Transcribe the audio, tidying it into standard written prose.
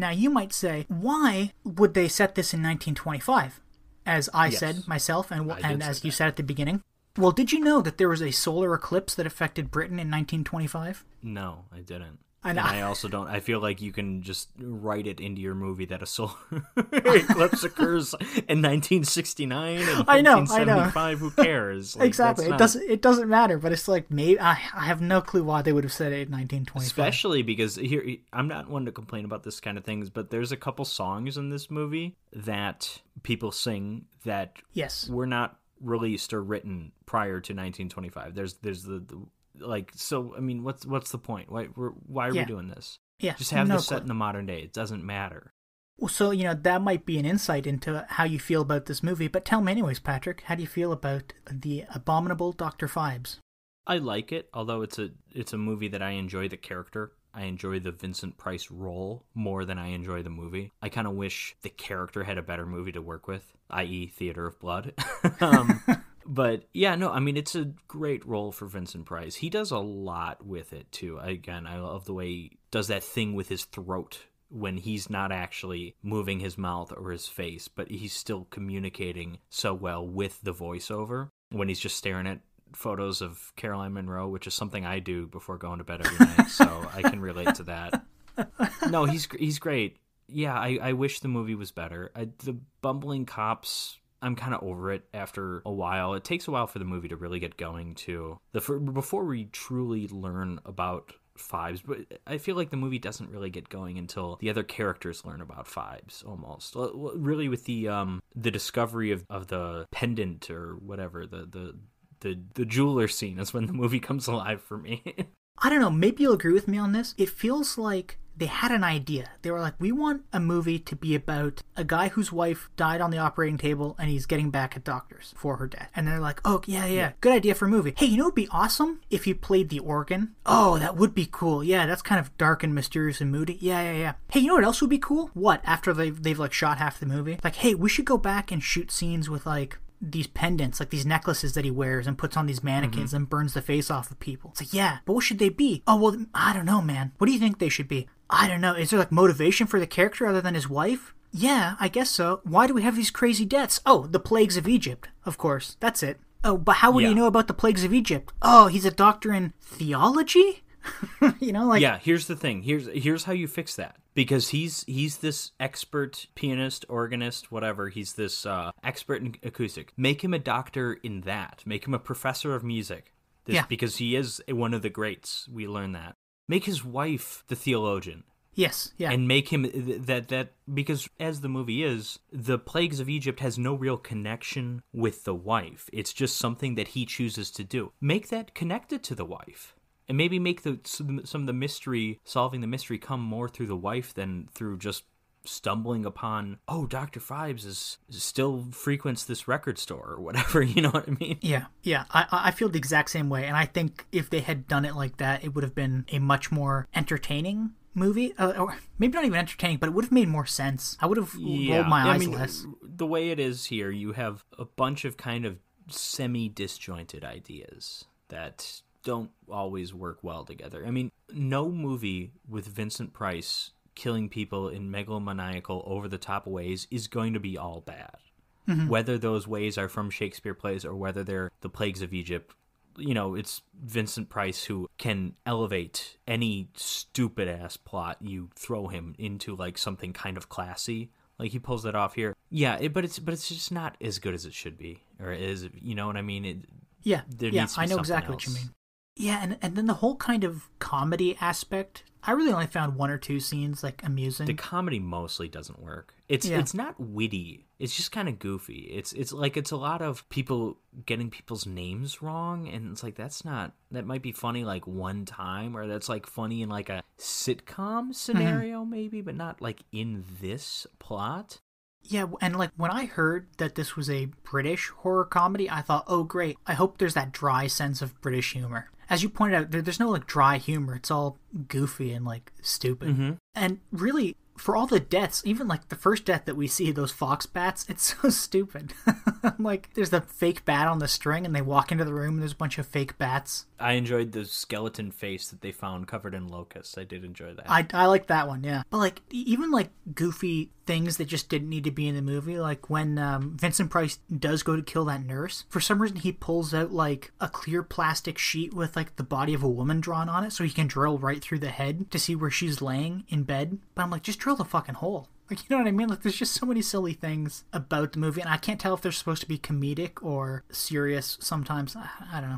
Now, you might say, why would they set this in 1925? As I said myself, and as you said at the beginning. Well, did you know that there was a solar eclipse that affected Britain in 1925? No, I didn't. And I also don't. I feel like you can just write it into your movie that a solar eclipse occurs in 1969 and 1975. Who cares? Like, exactly. It doesn't matter. But it's like, maybe I have no clue why they would have said it in 1925. Especially because here, I'm not one to complain about this kind of things, but there's a couple songs in this movie that people sing that were not released or written prior to 1925. There's the like, so I mean, what's the point? Why are we doing this? Yeah, just have this set in the modern day. It doesn't matter. Well, so that might be an insight into how you feel about this movie. But tell me anyways, Patrick, how do you feel about the Abominable Dr. Phibes? I like it, although it's a movie that I enjoy the character. I enjoy the Vincent Price role more than I enjoy the movie. I kind of wish the character had a better movie to work with, i.e. Theater of Blood. But yeah, no, I mean, it's a great role for Vincent Price. He does a lot with it, too. Again, I love the way he does that thing with his throat when he's not actually moving his mouth or his face, but he's still communicating so well with the voiceover when he's just staring at photos of Caroline Monroe, which is something I do before going to bed every night, so I can relate to that. No, he's great. Yeah, I wish the movie was better. The bumbling cops, I'm kind of over it after a while. It takes a while for the movie to really get going, too. Before we truly learn about Phibes, but I feel like the movie doesn't really get going until the other characters learn about Phibes, almost. Really, with the discovery of the pendant or whatever, the jeweler scene is when the movie comes alive for me. I don't know, maybe you'll agree with me on this. It feels like they had an idea. They were like, we want a movie to be about a guy whose wife died on the operating table and he's getting back at doctors for her death. And they're like, oh, yeah, good idea for a movie. Hey, you know what would be awesome? If you played the organ. Oh, that would be cool. Yeah, that's kind of dark and mysterious and moody. Yeah. Hey, you know what else would be cool? What? After they've like shot half the movie? Like, hey, we should go back and shoot scenes with like these pendants, like these necklaces that he wears and puts on these mannequins and burns the face off of people. It's like, yeah, but what should they be? Oh, well, I don't know, man. What do you think they should be? I don't know. Is there like motivation for the character other than his wife? Yeah, I guess so. Why do we have these crazy deaths? Oh, the plagues of Egypt, of course. That's it. Oh, but how would he know about the plagues of Egypt? Oh, he's a doctor in theology? Yeah, here's the thing. Here's how you fix that. Because he's this expert pianist, organist, whatever. He's this expert in acoustic. Make him a doctor in that. Make him a professor of music. Because he is one of the greats. We learn that. Make his wife the theologian. Yes, yeah. And make him that because as the movie is, the plagues of Egypt has no real connection with the wife. It's just something that he chooses to do. Make that connected to the wife. And maybe make some of the mystery, solving the mystery, come more through the wife than through just stumbling upon, oh, Dr. Phibes still frequents this record store or whatever, you know what I mean? Yeah. I feel the exact same way. And I think if they had done it like that, it would have been a much more entertaining movie. Or maybe not even entertaining, but it would have made more sense. I would have rolled my eyes less. The way it is here, you have a bunch of kind of semi-disjointed ideas that don't always work well together. I mean, no movie with Vincent Price killing people in megalomaniacal, over-the-top ways is going to be all bad. Mm-hmm. Whether those ways are from Shakespeare plays or whether they're the plagues of Egypt, it's Vincent Price who can elevate any stupid-ass plot you throw him into, like, something kind of classy. Like, he pulls that off here. Yeah, but it's just not as good as it should be. Or is, you know what I mean? Yeah, I know exactly what you mean. Yeah, and then the whole kind of comedy aspect, I really only found one or two scenes, like, amusing. The comedy mostly doesn't work. It's not witty. It's just kind of goofy. It's like it's a lot of people getting people's names wrong, and it's like that might be funny like one time, or that's like funny in like a sitcom scenario maybe, but not like in this plot. Yeah, and like when I heard that this was a British horror comedy, I thought, oh great, I hope there's that dry sense of British humor. As you pointed out, there's no like dry humor. It's all goofy and like stupid. Mm-hmm. And really, for all the deaths, even like the first death that we see, those fox bats, it's so stupid. Like, there's the fake bat on the string, and they walk into the room, and there's a bunch of fake bats. I enjoyed the skeleton face that they found covered in locusts. I did enjoy that. I like that one, yeah. But like, even like goofy things that just didn't need to be in the movie, like when Vincent Price does go to kill that nurse, for some reason he pulls out like a clear plastic sheet with like the body of a woman drawn on it, so he can drill right through the head to see where she's laying in bed. But I'm like, just drill the fucking hole. Like, you know what I mean? Like, there's just so many silly things about the movie, and I can't tell if they're supposed to be comedic or serious sometimes. I don't know.